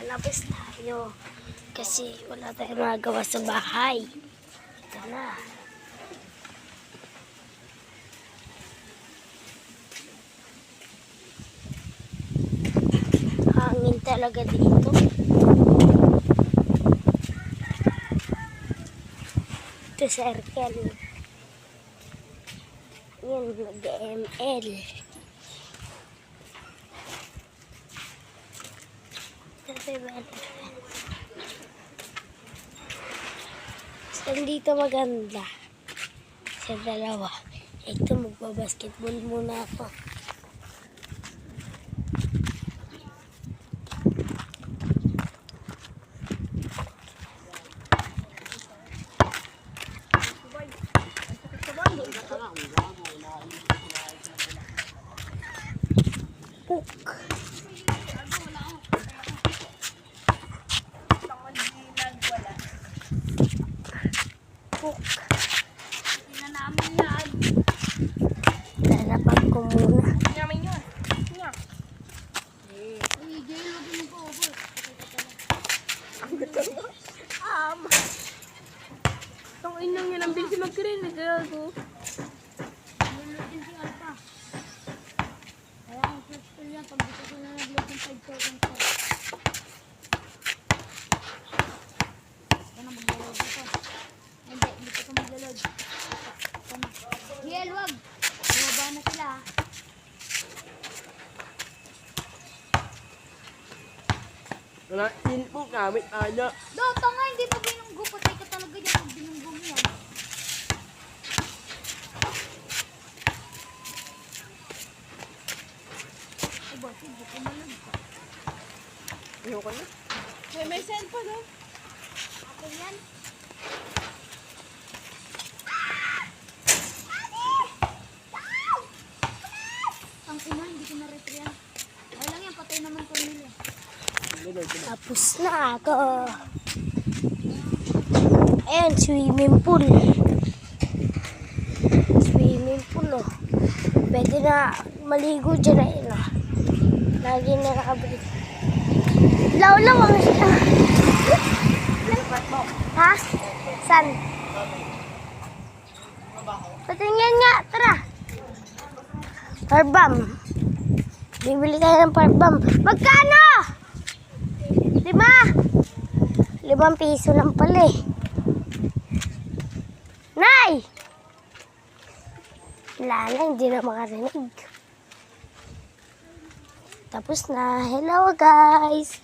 lalabas tayo. Kasi wala tayong magagawa sa bahay. Ito na. Hangin talaga dito. Ito circle. Yan, nag-ML. Saan dito maganda? Sa dalawa. Ito, magbabasketball muna ako. Puk. Lalaban ko muna. Ang inang yan ang bilis mag-green. Nagagago. Kaya ang first school yan, pag dito ko na nag-load ng 5,000 po. Ito na mag-load dito. Hindi, dito ko mag-load. Ito na. Hiel, wag! Bumaba na sila. Wala, po gamit tayo. Dota nga, hindi pa binunggo. Patay ka talaga dyan pag binunggo mo yan. Ay, boss, hindi ko malag ka. Ayoko na. May cellphone, no? Ako yan. Ang ina, hindi ko na-retry yan. Ay lang yan, patay naman ko nila. Tapos na ako. Ayan, swimming pool. Swimming pool, oh. Pwede na maligo dyan na yun, oh. Lagi na nakabalik. Law-law ang siya. Ha? San? Patingin nga, tara. Parbam. Bibili tayo ng parbam. Magkano? 5 piso lang pala eh. Nay! Wala na, hindi na makarinig. Tapos na. Hello guys!